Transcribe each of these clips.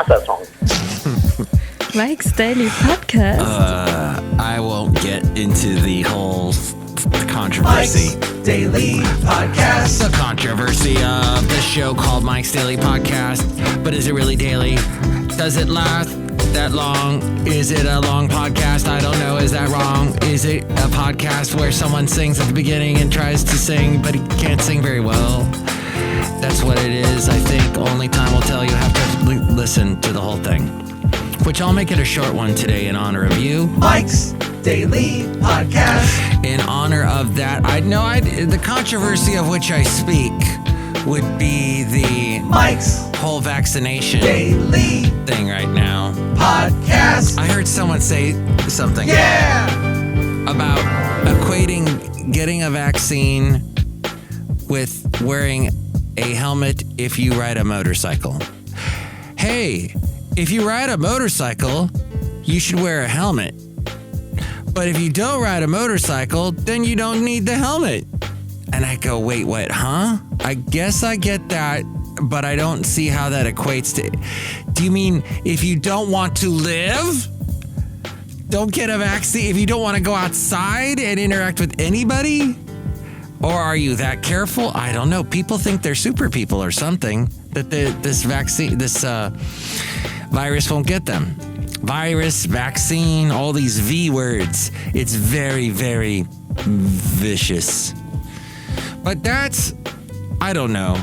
that song. Mike's Daily Podcast. I won't get into the whole controversy. Mike's Daily Podcast. The controversy of the show called Mike's Daily Podcast. But is it really daily? Does it last that long? Is it a long podcast? I don't know. Is that wrong? Is it a podcast where someone sings at the beginning and tries to sing, but he can't sing very well? That's what it is. I think only time will tell. You have to listen to the whole thing. Which I'll make it a short one today in honor of you. Mike's Daily Podcast. In honor of that, the controversy of which I speak would be the Mike's whole vaccination Daily thing right now. Podcast. I heard someone say something about equating getting a vaccine with wearing a helmet if you ride a motorcycle. Hey, if you ride a motorcycle, you should wear a helmet. But if you don't ride a motorcycle, then you don't need the helmet. And I go, wait, what, huh? I guess I get that, but I don't see how that equates to... Do you mean if you don't want to live, don't get a vaccine? If you don't want to go outside and interact with anybody? Or are you that careful? I don't know. People think they're super people or something, that this virus won't get them. Virus, vaccine, all these V words. It's very, very vicious. But that's, I don't know.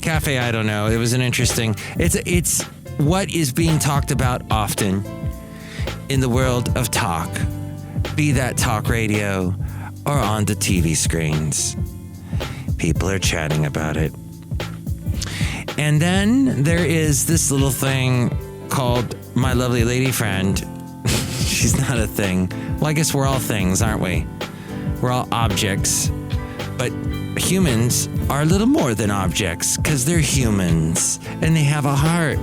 Cafe, I don't know. It was an interesting, it's what is being talked about often in the world of talk. Be that talk radio or on the TV screens. People are chatting about it. And then there is this little thing called my lovely lady friend. She's not a thing. Well, I guess we're all things, aren't we? We're all objects. But humans are a little more than objects because they're humans and they have a heart.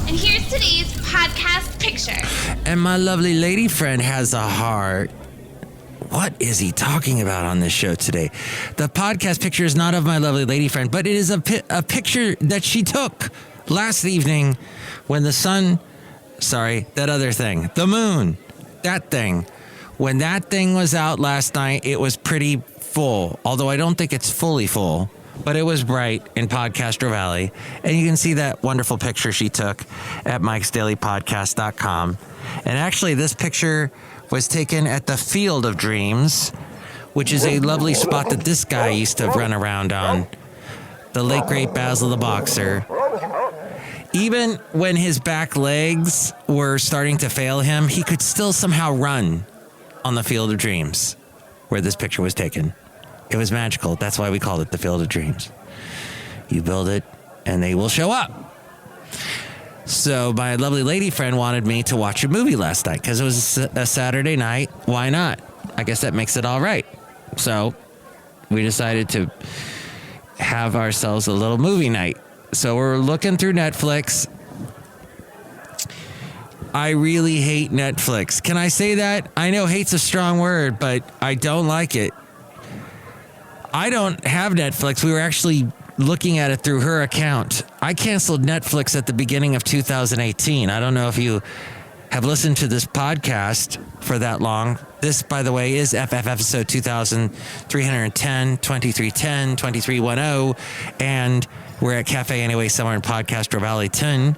And here's today's podcast picture. And my lovely lady friend has a heart. What is he talking about on this show today? The podcast picture is not of my lovely lady friend, but it is a picture that she took last evening when the sun, that other thing, the moon, that thing. When that thing was out last night, it was pretty full, although I don't think it's fully full, but it was bright in Podcaster Valley. And you can see that wonderful picture she took at mikesdailypodcast.com. And actually, this picture was taken at the Field of Dreams, which is a lovely spot that this guy used to run around on. The late, great Basil the Boxer. Even when his back legs were starting to fail him, he could still somehow run on the Field of Dreams, where this picture was taken. It was magical. That's why we called it the Field of Dreams. You build it, and they will show up. So my lovely lady friend wanted me to watch a movie last night because it was a Saturday night. Why not? I guess that makes it all right. So we decided to have ourselves a little movie night. So we're looking through Netflix. I really hate Netflix. Can I say that? I know hate's a strong word, but I don't like it. I don't have Netflix. We were actually looking at it through her account. I canceled Netflix at the beginning of 2018. I don't know if you have listened to this podcast for that long. This, by the way, is FF episode 2310, 2310, 2310, and we're at Cafe Anyway somewhere in Podcaster Valley 10.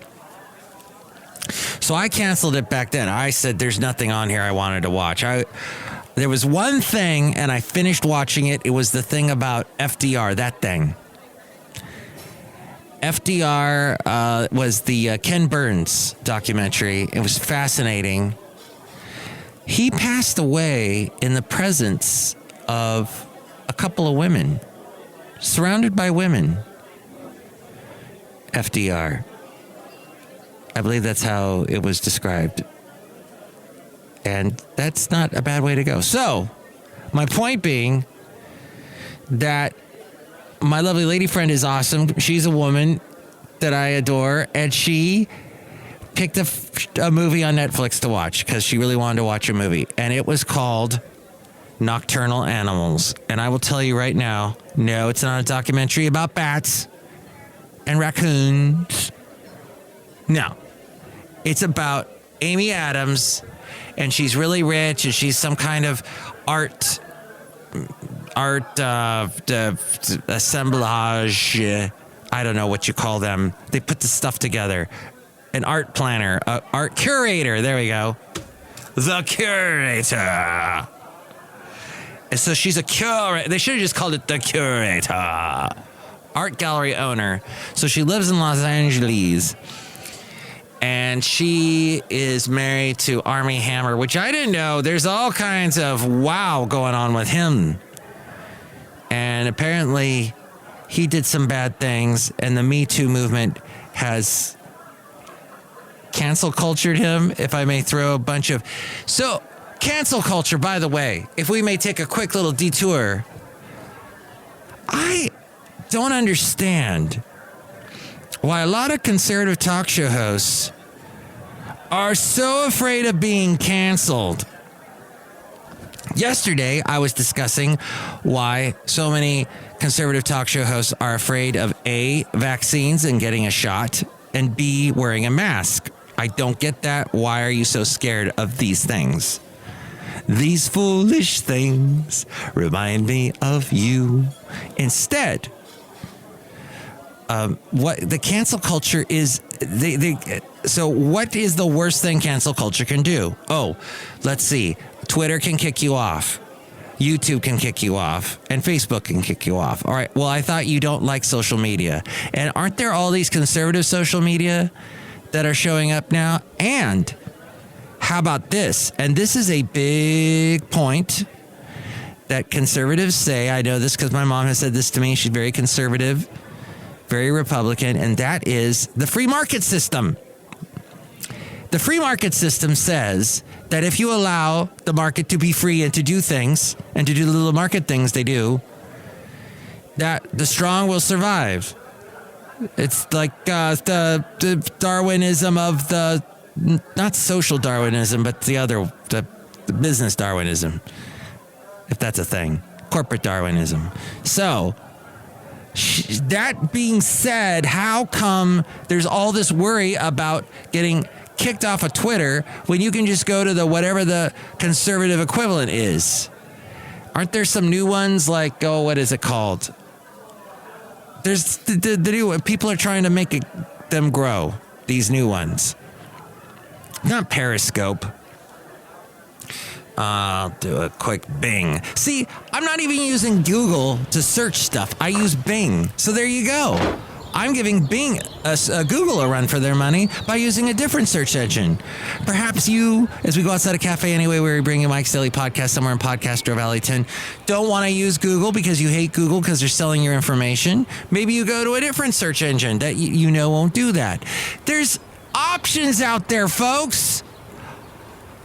So I canceled it back then. I said there's nothing on here I wanted to watch. There was one thing, and I finished watching it. It was the thing about FDR, that thing. FDR was the Ken Burns documentary. It was fascinating. He passed away in the presence of a couple of women, surrounded by women. FDR. I believe that's how it was described. And that's not a bad way to go. So, my point being that my lovely lady friend is awesome. She's a woman that I adore, and she picked a movie on Netflix to watch because she really wanted to watch a movie, and it was called Nocturnal Animals. And I will tell you right now, no, it's not a documentary about bats and raccoons No. It's about Amy Adams, and she's really rich, and she's some kind of art assemblage. I don't know what you call them. They put the stuff together. An art planner, art curator. There we go. The Curator. And so she's a curator. They should have just called it the Curator. Art gallery owner. So she lives in Los Angeles. And she is married to Armie Hammer, which I didn't know. There's all kinds of wow going on with him. And apparently he did some bad things, and the Me Too movement has cancel cultured him, if I may throw a bunch of... So, cancel culture, by the way, if we may take a quick little detour, I don't understand why a lot of conservative talk show hosts are so afraid of being canceled. Yesterday, I was discussing why so many conservative talk show hosts are afraid of A, vaccines and getting a shot, and B, wearing a mask. I don't get that. Why are you so scared of these things? These foolish things remind me of you. Instead, what the cancel culture is, so what is the worst thing cancel culture can do? Oh, let's see. Twitter can kick you off. YouTube can kick you off, and Facebook can kick you off. All right, well, I thought you don't like social media. And aren't there all these conservative social media that are showing up now? And how about this? And this is a big point that conservatives say. I know this because my mom has said this to me. She's very conservative, very Republican, and that is the free market system. The free market system says that if you allow the market to be free and to do things, and to do the little market things they do, that the strong will survive. It's like the Darwinism of the, not social Darwinism, but the business Darwinism, if that's a thing, corporate Darwinism. So, that being said, how come there's all this worry about getting kicked off of Twitter when you can just go to the whatever the conservative equivalent is? Aren't there some new ones like, oh, what is it called? There's the new, people are trying to make them grow, these new ones. Not Periscope. I'll do a quick Bing. See, I'm not even using Google to search stuff. I use Bing. So there you go. I'm giving Bing, Google a run for their money by using a different search engine. Perhaps you, as we go outside a cafe anyway, where we bring you Mike's Daily Podcast somewhere in Podcastro Valentino, don't want to use Google because you hate Google because they're selling your information. Maybe you go to a different search engine that you know won't do that. There's options out there, folks.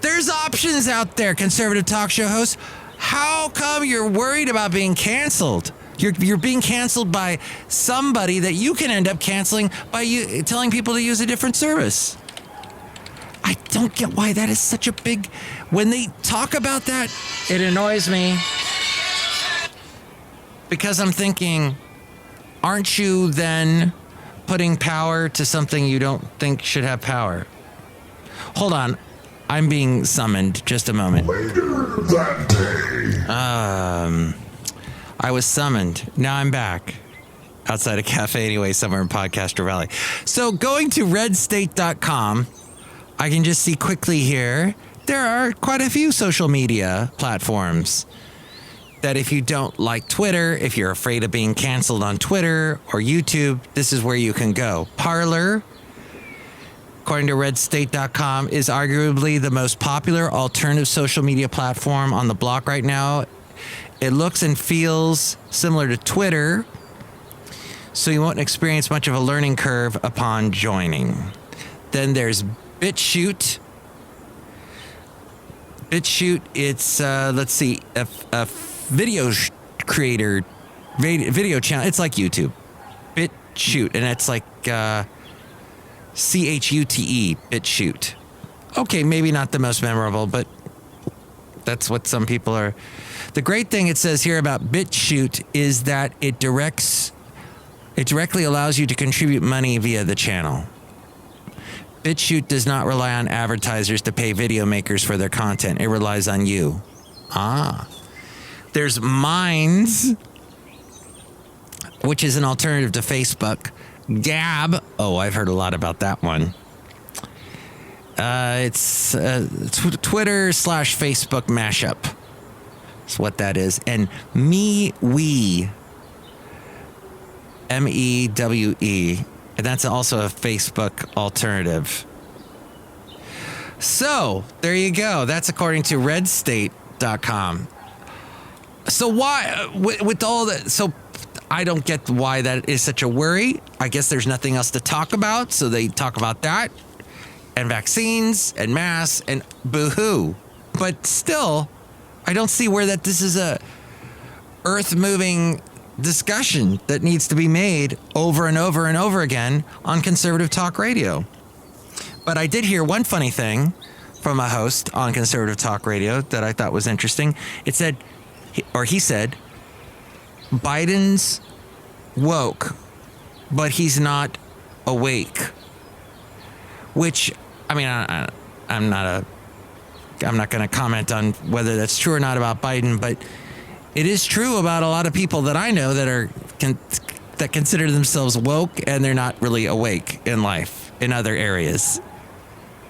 There's options out there, conservative talk show hosts. How come you're worried about being canceled? You're being canceled by somebody that you can end up canceling by you telling people to use a different service. I don't get why that is such a big... When they talk about that, it annoys me. Because I'm thinking, aren't you then putting power to something you don't think should have power? Hold on. I'm being summoned. Just a moment. Later that day. I was summoned. Now I'm back. Outside a cafe anyway, somewhere in Podcastro Valley. So going to redstate.com, I can just see quickly here, there are quite a few social media platforms that if you don't like Twitter, if you're afraid of being canceled on Twitter or YouTube, this is where you can go. Parler, according to redstate.com, is arguably the most popular alternative social media platform on the block right now. It looks and feels similar to Twitter, so you won't experience much of a learning curve upon joining. Then there's BitChute. BitChute, it's, let's see, a video creator, video channel. It's like YouTube. BitChute, and it's like CHUTE, BitChute. Okay, maybe not the most memorable, but that's what some people are. The great thing it says here about BitChute is that it directly allows you to contribute money via the channel. BitChute does not rely on advertisers to pay video makers for their content. It relies on you. There's Minds, which is an alternative to Facebook. Gab. Oh, I've heard a lot about that one. It's Twitter/Facebook mashup. That's what that is. And MeWe. MEWE. And that's also a Facebook alternative. So, there you go. That's according to redstate.com. So why, with all that, so I don't get why that is such a worry. I guess there's nothing else to talk about. So they talk about that and vaccines and masks and boo-hoo. But still, I don't see where that this is a earth-moving discussion that needs to be made over and over and over again on conservative talk radio. But I did hear one funny thing from a host on conservative talk radio that I thought was interesting. It said, or he said, Biden's woke, but he's not awake. Which, I mean, I'm not going to comment on whether that's true or not about Biden, but it is true about a lot of people that I know that that consider themselves woke and they're not really awake in life in other areas,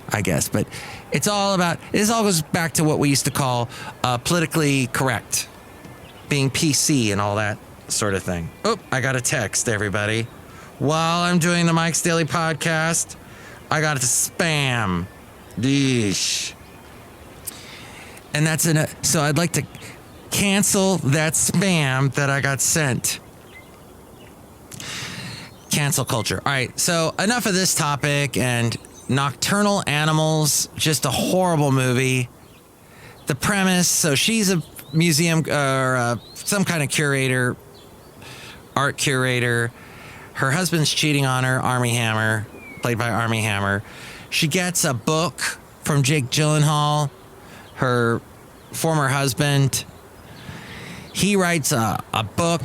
I guess. But this all goes back to what we used to call politically correct, being PC and all that sort of thing. Oh, I got a text, everybody. While I'm doing the Mike's Daily Podcast, I got a spam. Deesh. And that's so I'd like to cancel that spam that I got sent. Cancel culture. All right, so enough of this topic and Nocturnal Animals, just a horrible movie. The premise, so she's a museum or some kind of curator, art curator. Her husband's cheating on her, Armie Hammer, played by Armie Hammer. She gets a book from Jake Gyllenhaal, her former husband. He writes a book,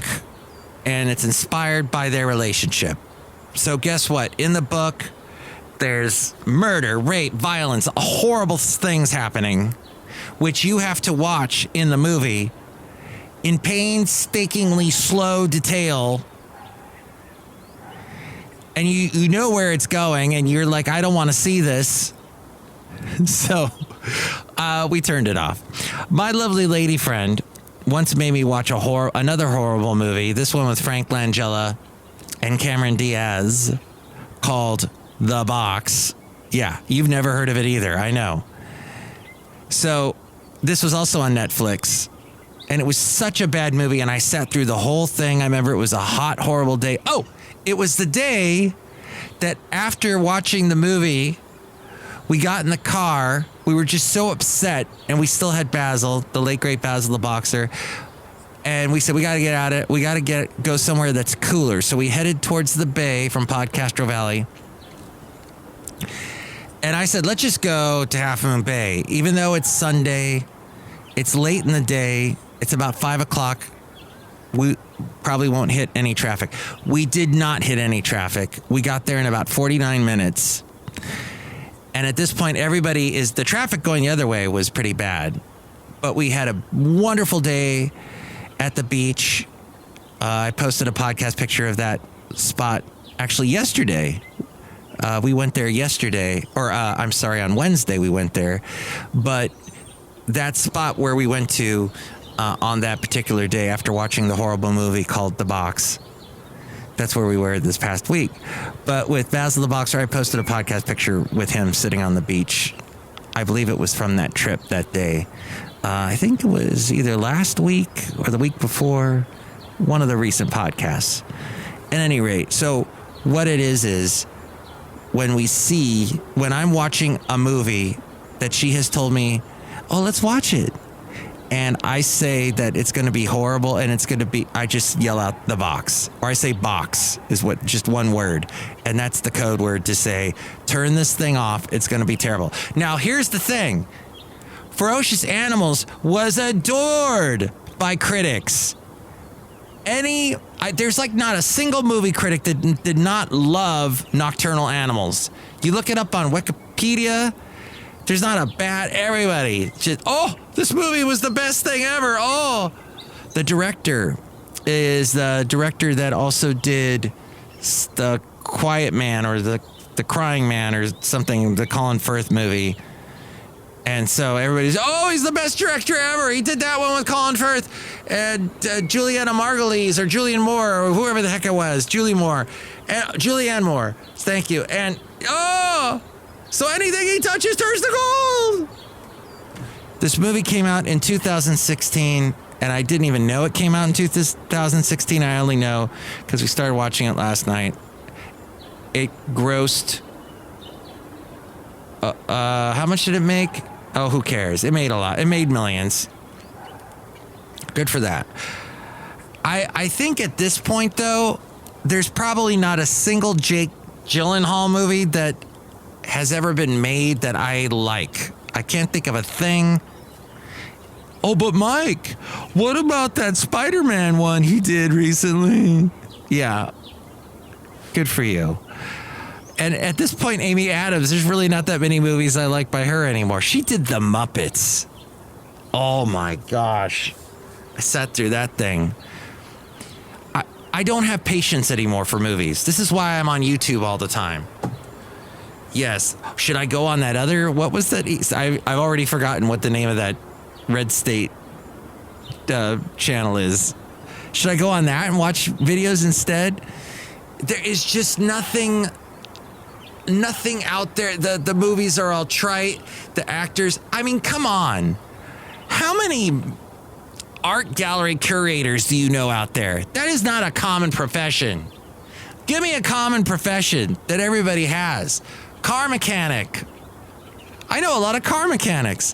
and it's inspired by their relationship. So guess what? In the book, there's murder, rape, violence, horrible things happening, which you have to watch in the movie in painstakingly slow detail. And you know where it's going, and you're like, I don't want to see this. So we turned it off. My lovely lady friend once made me watch another horrible movie, this one with Frank Langella and Cameron Diaz, called The Box. Yeah, you've never heard of it either, I know. So this was also on Netflix, and it was such a bad movie, and I sat through the whole thing. I remember it was a hot, horrible day. Oh, it was the day that after watching the movie, we got in the car. We were just so upset, and we still had Basil, the late great Basil the boxer, and we said we got to get out of it. We got to go somewhere that's cooler. So we headed towards the bay from Podcastro Valley, and I said, let's just go to Half Moon Bay, even though it's Sunday. It's late in the day. It's about 5 o'clock. We probably won't hit any traffic. We did not hit any traffic. We got there in about 49 minutes. And at this point, the traffic going the other way was pretty bad. But we had a wonderful day at the beach. I posted a podcast picture of that spot actually yesterday. We went there yesterday, on Wednesday we went there. But that spot where we went to on that particular day after watching the horrible movie called The Box, that's where we were this past week. But with Basil the Boxer, I posted a podcast picture with him sitting on the beach. I believe it was from that trip that day. I think it was either last week or the week before, one of the recent podcasts. At any rate, so what it is when I'm watching a movie that she has told me, oh, let's watch it. And I say that it's going to be horrible, and I just yell out The Box. Or I say box is just one word. And that's the code word to say, turn this thing off. It's going to be terrible. Now, here's the thing. Ferocious Animals was adored by critics. Any There's like not a single movie critic that did not love nocturnal animals. You look it up on Wikipedia. There's not a bad. Everybody just, this movie was the best thing ever. Oh, the director is the director that also did the Quiet Man or the Crying Man or something, the Colin Firth movie. And so everybody's, he's the best director ever. He did that one with Colin Firth and Juliana Margulies or Julianne Moore or whoever the heck it was. Julianne Moore. Thank you. And, so anything he touches turns to gold. This movie came out in 2016, and I didn't even know it came out in 2016. I only know because we started watching it last night. It grossed... how much did it make? Oh, who cares? It made a lot. It made millions. Good for that. I think at this point, though, there's probably not a single Jake Gyllenhaal movie that has ever been made that I like. I can't think of a thing. Oh, but Mike, what about that Spider-Man one he did recently? Yeah. Good for you. And at this point, Amy Adams, there's really not that many movies I like by her anymore. She did The Muppets. Oh my gosh. I sat through that thing. I don't have patience anymore for movies. This is why I'm on YouTube all the time. Yes. Should I go on that other, what was that? I've already forgotten what the name of that Red State channel is. Should I go on that and watch videos instead? There is just nothing out there. The movies are all trite. The actors, I mean, come on. How many art gallery curators do you know out there? That is not a common profession. Give me a common profession that everybody has. Car mechanic. I know a lot of car mechanics.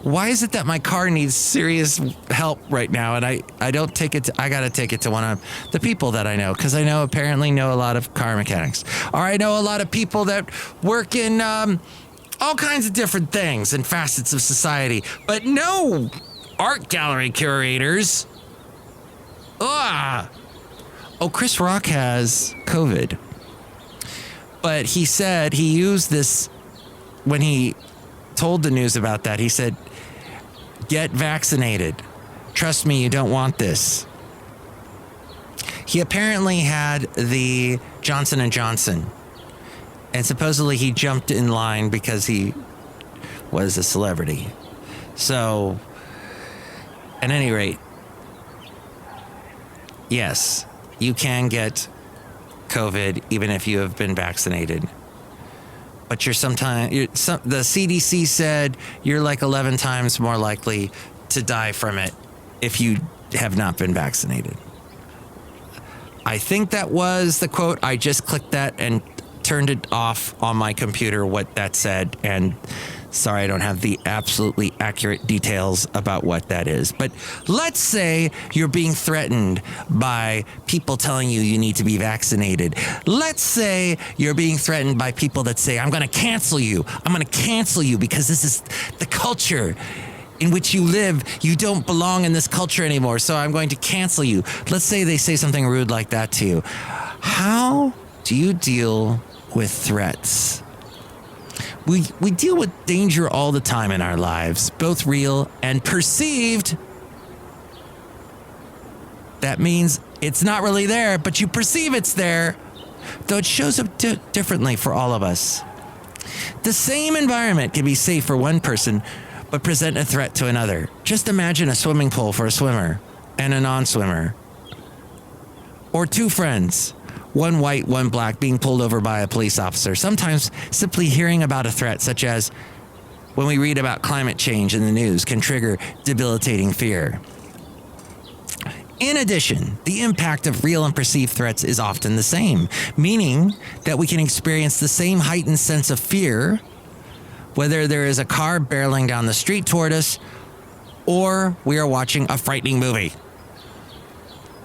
Why is it that my car needs serious help right now and I don't take it I gotta take it to one of the people that I know, because I apparently know a lot of car mechanics. Or I know a lot of people that work in all kinds of different things and facets of society, but no art gallery curators. Oh, Chris Rock has COVID. But he said he used this when he told the news about that. He said, get vaccinated. Trust me, you don't want this. He apparently had the Johnson & Johnson. And supposedly he jumped in line because he was a celebrity. So, at any rate, yes, you can get COVID even if you have been vaccinated. But the CDC said you're like 11 times more likely to die from it if you have not been vaccinated. I think that was the quote. I just clicked that and turned it off on my computer, what that said. And sorry, I don't have the absolutely accurate details about what that is. But let's say you're being threatened by people telling you need to be vaccinated. Let's say you're being threatened by people that say, I'm going to cancel you. I'm going to cancel you because this is the culture in which you live. You don't belong in this culture anymore, so I'm going to cancel you. Let's say they say something rude like that to you. How do you deal with threats? We deal with danger all the time in our lives, both real and perceived. That means it's not really there, but you perceive it's there, though it shows up differently for all of us. The same environment can be safe for one person, but present a threat to another. Just imagine a swimming pool for a swimmer and a non-swimmer. Or two friends, one white, one black, being pulled over by a police officer. Sometimes simply hearing about a threat, such as when we read about climate change in the news, can trigger debilitating fear. In addition, the impact of real and perceived threats is often the same, meaning that we can experience the same heightened sense of fear, whether there is a car barreling down the street toward us, or we are watching a frightening movie,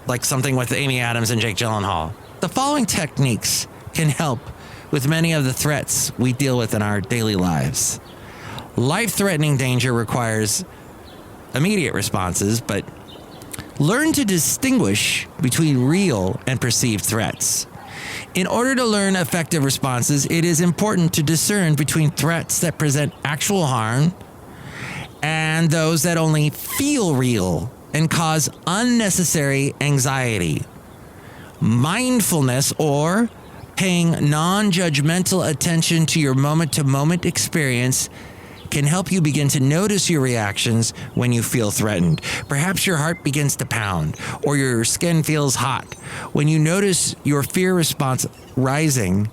like something with Amy Adams and Jake Gyllenhaal. The following techniques can help with many of the threats we deal with in our daily lives. Life-threatening danger requires immediate responses, but Learn to distinguish between real and perceived threats. In order to learn effective responses, it is important to discern between threats that present actual harm and those that only feel real and cause unnecessary anxiety. Mindfulness, or paying non-judgmental attention to your moment-to-moment experience, can help you begin to notice your reactions when you feel threatened. Perhaps your heart begins to pound or your skin feels hot. When you notice your fear response rising,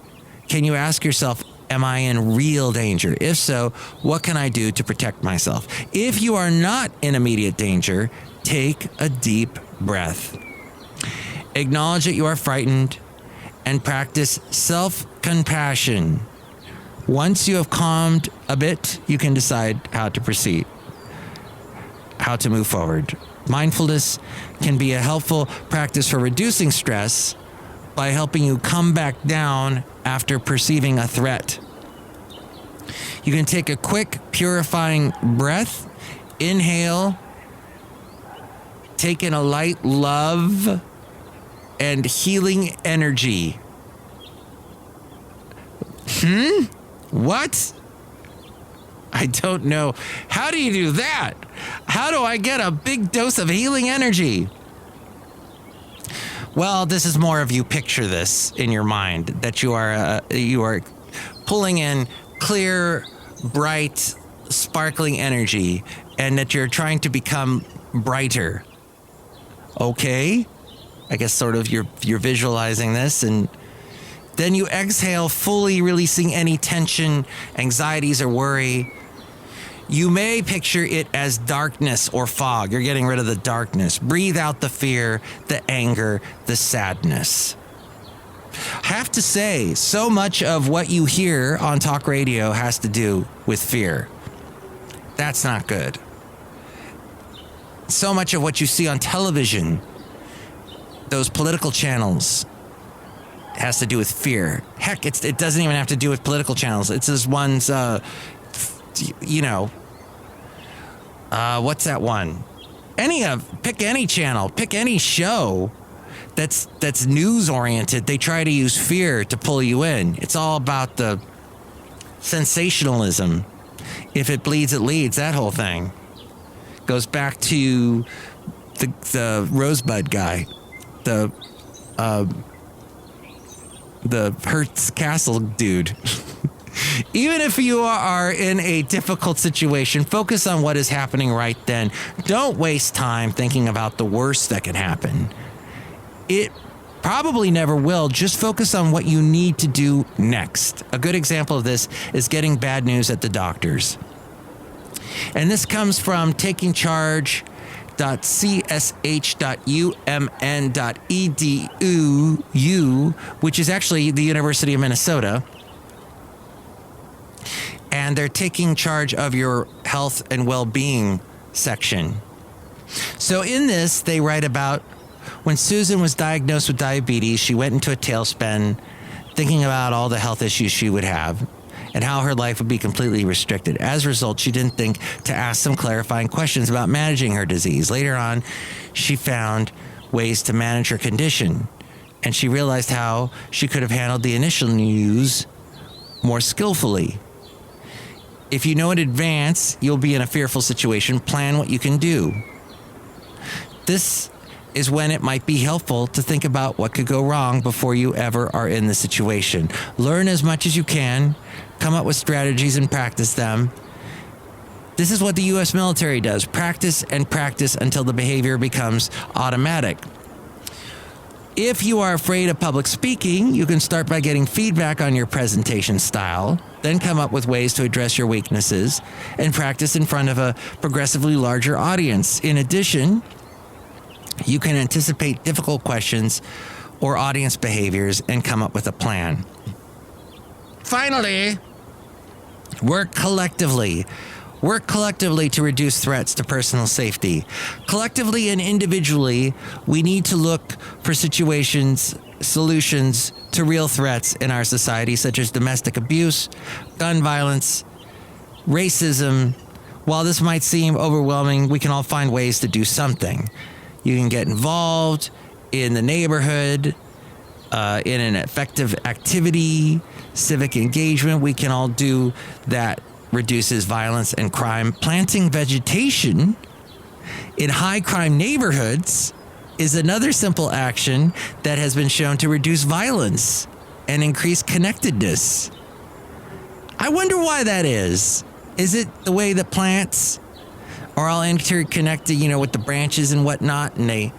can you ask yourself, am I in real danger? If so, what can I do to protect myself? If you are not in immediate danger, take a deep breath. Acknowledge that you are frightened and practice self-compassion. Once you have calmed a bit, you can decide how to proceed, how to move forward. Mindfulness can be a helpful practice for reducing stress by helping you come back down after perceiving a threat. You can take a quick, purifying breath. Inhale, take in a light love and healing energy. What? I don't know. How do you do that? How do I get a big dose of healing energy? Well, this is more of you picture this in your mind, that you are pulling in clear, bright, sparkling energy, and that you're trying to become brighter. Okay? I guess sort of you're visualizing this, and then you exhale, fully releasing any tension, anxieties, or worry. You may picture it as darkness or fog. You're getting rid of the darkness. Breathe out the fear, the anger, the sadness. I have to say, so much of what you hear on talk radio has to do with fear. That's not good. So much of what you see on television, those political channels, has to do with fear. Heck, it doesn't even have to do with political channels. It's this one's, what's that one? Pick any channel, pick any show that's news oriented. They try to use fear to pull you in. It's all about the sensationalism. If it bleeds, it leads. That whole thing goes back to the Rosebud guy, the Hertz Castle dude. Even if you are in a difficult situation, focus on what is happening right then. Don't waste time thinking about the worst that can happen. It probably never will. Just focus on what you need to do next. A good example of this is getting bad news at the doctor's. And this comes from takingcharge.csh.umn.edu, which is actually the University of Minnesota. And they're taking charge of your health and well-being section. So in this, they write about when Susan was diagnosed with diabetes, she went into a tailspin thinking about all the health issues she would have and how her life would be completely restricted. As a result, she didn't think to ask some clarifying questions about managing her disease. Later on, she found ways to manage her condition, and she realized how she could have handled the initial news more skillfully. If you know in advance you'll be in a fearful situation, plan what you can do. This is when it might be helpful to think about what could go wrong before you ever are in the situation. Learn as much as you can, come up with strategies and practice them. This is what the U.S. military does. Practice and practice until the behavior becomes automatic. If you are afraid of public speaking, you can start by getting feedback on your presentation style, then come up with ways to address your weaknesses and practice in front of a progressively larger audience. In addition, you can anticipate difficult questions or audience behaviors and come up with a plan. Finally, work collectively. Work collectively to reduce threats to personal safety. Collectively and individually, we need to look for solutions to real threats in our society, such as domestic abuse, gun violence, racism. While this might seem overwhelming, we can all find ways to do something. You can get involved in the neighborhood, in an effective activity, civic engagement. We can all do that. Reduces violence and crime. Planting vegetation in high crime neighborhoods is another simple action that has been shown to reduce violence and increase connectedness. I wonder why that is. Is it the way that plants are all interconnected, with the branches and whatnot, and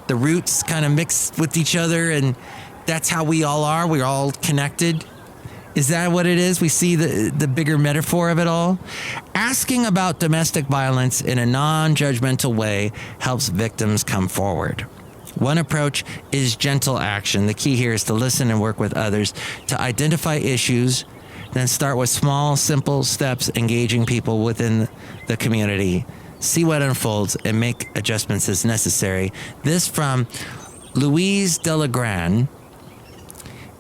the roots kind of mix with each other, and that's how we all are? We're all connected. Is that what it is? We see the bigger metaphor of it all. Asking about domestic violence in a non-judgmental way helps victims come forward. One approach is gentle action. The key here is to listen and work with others to identify issues, then start with small, simple steps, engaging people within the community. See what unfolds and make adjustments as necessary. This from Louise Delagran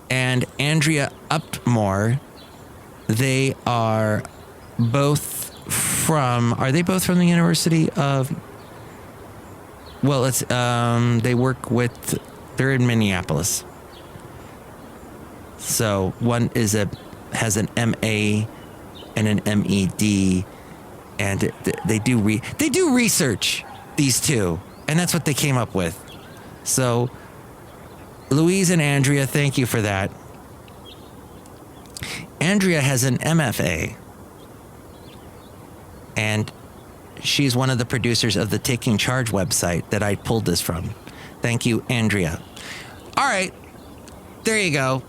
and Andrea Upmore. They are both from the University of, they work with, they're in Minneapolis. So one has an MA and an MED, and they do research, these two, and that's what they came up with. So Louise and Andrea, thank you for that. Andrea has an MFA, and she's one of the producers of the Taking Charge website that I pulled this from. Thank you, Andrea. All right, there you go.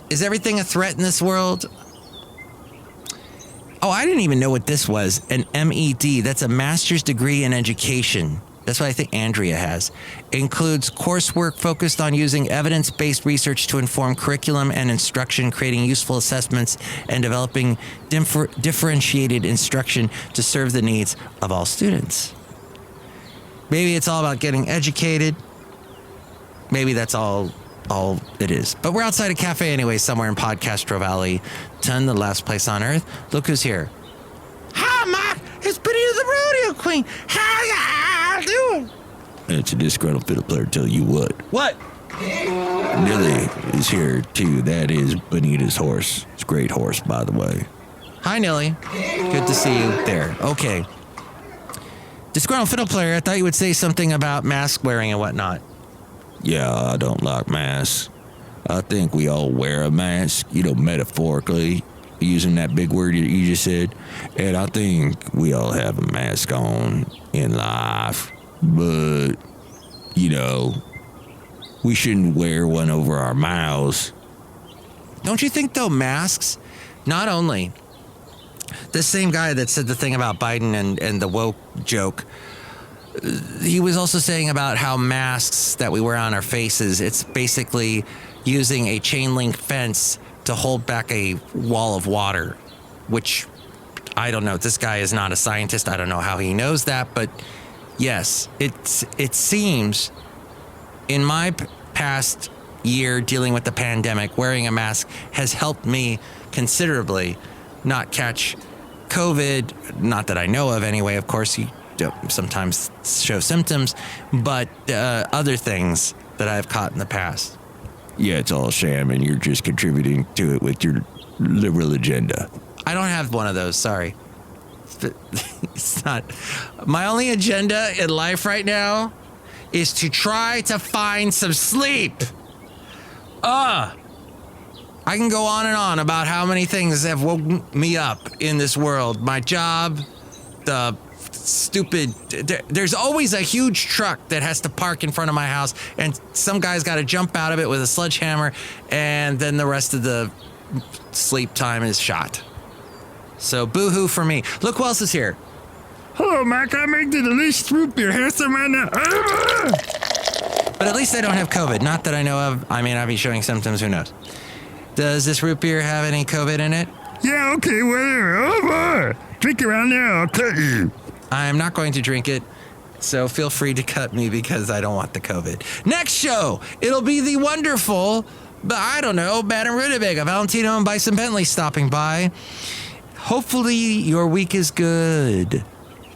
Is everything a threat in this world? Oh, I didn't even know what this was. An MED, that's a master's degree in education. That's what I think Andrea has. Includes coursework focused on using evidence-based research to inform curriculum and instruction, creating useful assessments, and developing differentiated instruction to serve the needs of all students. Maybe it's all about getting educated. Maybe that's all it is. But we're outside a cafe anyway, somewhere in Podcastro Valley, the last place on earth. Look who's here. Hi, Mike. It's Benita the Rodeo Queen. How y'all doing? It's a disgruntled fiddle player tell you what. What? Nilly is here too. That is Benita's horse. It's a great horse, by the way. Hi, Nilly. Good to see you there. Okay. Disgruntled fiddle player, I thought you would say something about mask wearing and whatnot. Yeah, I don't like masks. I think we all wear a mask, metaphorically, using that big word you just said. And I think we all have a mask on in life. But, we shouldn't wear one over our mouths. Don't you think, though, masks, not only the same guy that said the thing about Biden and the woke joke, he was also saying about how masks that we wear on our faces, it's basically using a chain link fence to hold back a wall of water, which I don't know. This guy is not a scientist. I don't know how he knows that, but yes, it seems in my past year dealing with the pandemic, wearing a mask has helped me considerably not catch COVID, not that I know of anyway. Of course, you sometimes show symptoms, but other things that I've caught in the past. Yeah, it's all sham, and you're just contributing to it with your liberal agenda. I don't have one of those, sorry. It's not. My only agenda in life right now is to try to find some sleep. I can go on and on about how many things have woken me up in this world. My job, the stupid, there's always a huge truck that has to park in front of my house, and some guy's got to jump out of it with a sledgehammer, and then the rest of the sleep time is shot. So boo-hoo for me. Look who else is here. Hello, Mike. I made the delicious root beer. Have some right now. But at least I don't have COVID. Not that I know of. I mean, I'll be showing symptoms. Who knows? Does this root beer have any COVID in it? Yeah, okay, whatever. Drink it right now. I'll cut you. I'm not going to drink it, so feel free to cut me because I don't want the COVID. Next show, it'll be the wonderful, but I don't know, Madame Rootabega, Valentino and Bison Bentley stopping by. Hopefully your week is good.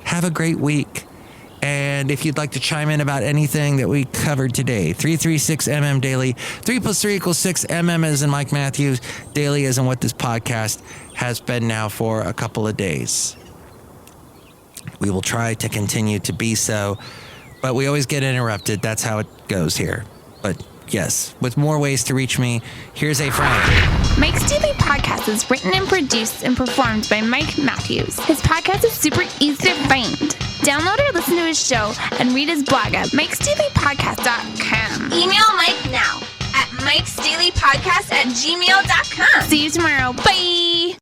Have a great week. And if you'd like to chime in about anything that we covered today, 336MM Daily. 3 + 3 = 6. MM as in Mike Matthews. Daily as in what this podcast has been now for a couple of days. We will try to continue to be so, but we always get interrupted. That's how it goes here. But yes, with more ways to reach me, here's a friend. Mike's Daily Podcast is written and produced and performed by Mike Matthews. His podcast is super easy to find. Download or listen to his show and read his blog at mikesdailypodcast.com. Email Mike now at mikesdailypodcast@gmail.com. See you tomorrow. Bye.